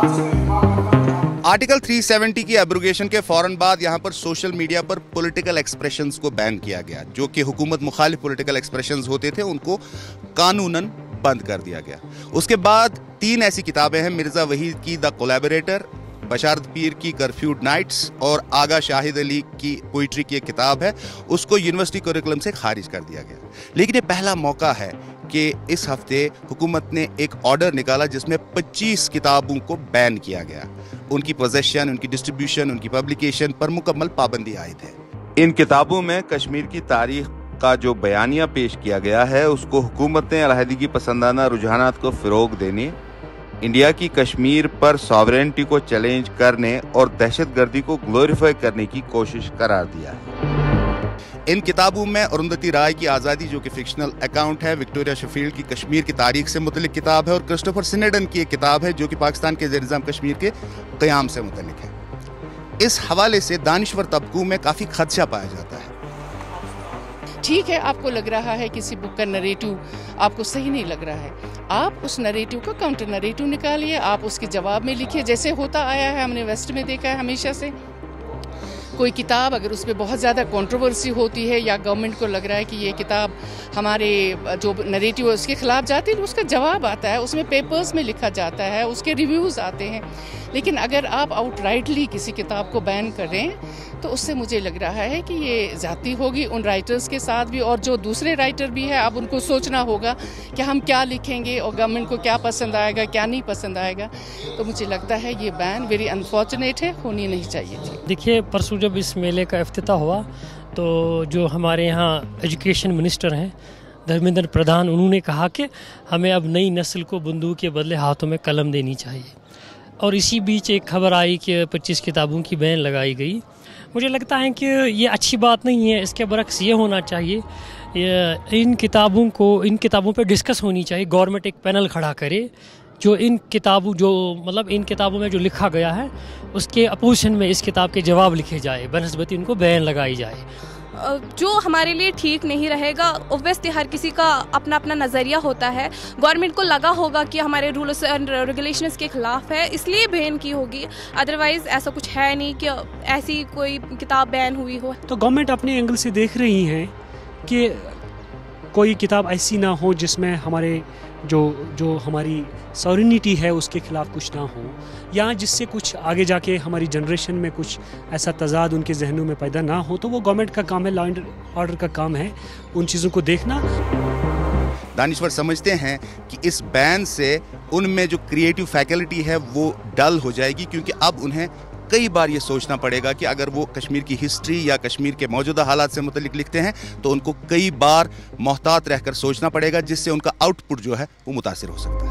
Article 370 की abrogation के फौरन बाद यहाँ पर सोशल मीडिया पर पॉलिटिकल एक्सप्रेशंस को बैन किया गया। जो कि हुकूमत मुखालिफ पॉलिटिकल एक्सप्रेशंस होते थे उनको कानूनन बंद कर दिया गया। उसके बाद 3 ऐसी किताबें हैं, मिर्ज़ा वहीद की द कोलैबोरेटर, बशारत पीर की कर्फ्यूड नाइट्स और आगा शाहिद अली की पोइट्री की एक किताब है, उसको यूनिवर्सिटी करिकुलम से खारिज कर दिया गया। लेकिन ये पहला मौका है कि इस हफ्ते हुकूमत ने एक ऑर्डर निकाला जिसमें 25 किताबों को बैन किया गया। उनकी पोजेशन, उनकी डिस्ट्रीब्यूशन, उनकी पब्लिकेशन पर मुकम्मल पाबंदी आयद है। इन किताबों में कश्मीर की तारीख का जो बयानिया पेश किया गया है उसको हुकूमत ने अलहदगी पसंदाना रुझानात को फ़रोग देने, इंडिया की कश्मीर पर सॉवरेनिटी को चैलेंज करने और दहशतगर्दी को ग्लोरीफाई करने की कोशिश करार दिया है। इन किताबों में अरुंधति राय की आज़ादी जो कि फिक्शनल अकाउंट है, विक्टोरिया शेफील्ड की कश्मीर की तारीख से मुतल्लिक किताब है और क्रिस्टोफर सिनेडन की एक किताब है जो कि पाकिस्तान के ज़ेर-ए-निज़ाम कश्मीर के क़याम से मुतल्लिक है। इस हवाले से दानिश्वर तबकों में काफ़ी खदशा पाया जाता है। ठीक है, आपको लग रहा है किसी बुक का नरेटिव आपको सही नहीं लग रहा है, आप उस नरेटिव का काउंटर नरेटिव निकालिए, आप उसके जवाब में लिखिए। जैसे होता आया है, हमने वेस्ट में देखा है हमेशा से, कोई किताब अगर उसमें बहुत ज़्यादा कंट्रोवर्सी होती है या गवर्नमेंट को लग रहा है कि ये किताब हमारे जो नरेटिव है उसके खिलाफ जाती है, तो उसका जवाब आता है, उसमें पेपर्स में लिखा जाता है, उसके रिव्यूज़ आते हैं। लेकिन अगर आप आउटराइटली किसी किताब को बैन करें तो उससे मुझे लग रहा है कि ये ज़्यादती होगी उन राइटर्स के साथ भी, और जो दूसरे राइटर भी है अब उनको सोचना होगा कि हम क्या लिखेंगे और गवर्नमेंट को क्या पसंद आएगा, क्या नहीं पसंद आएगा। तो मुझे लगता है ये बैन वेरी अनफॉर्चुनेट है, होनी नहीं चाहिए थी। देखिए, परसों जब इस मेले का इफ्तिताह हुआ तो जो हमारे यहाँ एजुकेशन मिनिस्टर हैं धर्मेंद्र प्रधान, उन्होंने कहा कि हमें अब नई नस्ल को बंदूक के बदले हाथों में कलम देनी चाहिए। और इसी बीच एक खबर आई कि 25 किताबों की बैन लगाई गई। मुझे लगता है कि ये अच्छी बात नहीं है, इसके बरक्स ये होना चाहिए, इन किताबों पे डिस्कस होनी चाहिए। गवर्नमेंट एक पैनल खड़ा करे जो इन किताबों में जो लिखा गया है उसके अपोजिशन में इस किताब के जवाब लिखे जाए, बनस्बती उनको बैन लगाई जाए। जो हमारे लिए ठीक नहीं रहेगा, ऑब्वियसली हर किसी का अपना अपना नज़रिया होता है। गवर्नमेंट को लगा होगा कि हमारे रूल्स एंड रेगुलेशंस के खिलाफ है, इसलिए बैन की होगी, अदरवाइज़ ऐसा कुछ है नहीं कि ऐसी कोई किताब बैन हुई हो। तो गवर्नमेंट अपने एंगल से देख रही है कि कोई किताब ऐसी ना हो जिसमें हमारे जो हमारी सॉवरेनिटी है उसके खिलाफ कुछ ना हो, या जिससे कुछ आगे जाके हमारी जनरेशन में कुछ ऐसा तजाद उनके जहनों में पैदा ना हो। तो वो गवर्नमेंट का काम है, लॉ एंड ऑर्डर का काम है उन चीज़ों को देखना। दानिश्वर समझते हैं कि इस बैन से उनमें जो क्रिएटिव फैकल्टी है वो डल हो जाएगी, क्योंकि अब उन्हें कई बार ये सोचना पड़ेगा कि अगर वो कश्मीर की हिस्ट्री या कश्मीर के मौजूदा हालात से मुतल्लिक लिखते हैं तो उनको कई बार मोहतात रहकर सोचना पड़ेगा, जिससे उनका आउटपुट जो है वो मुतासिर हो सकता है।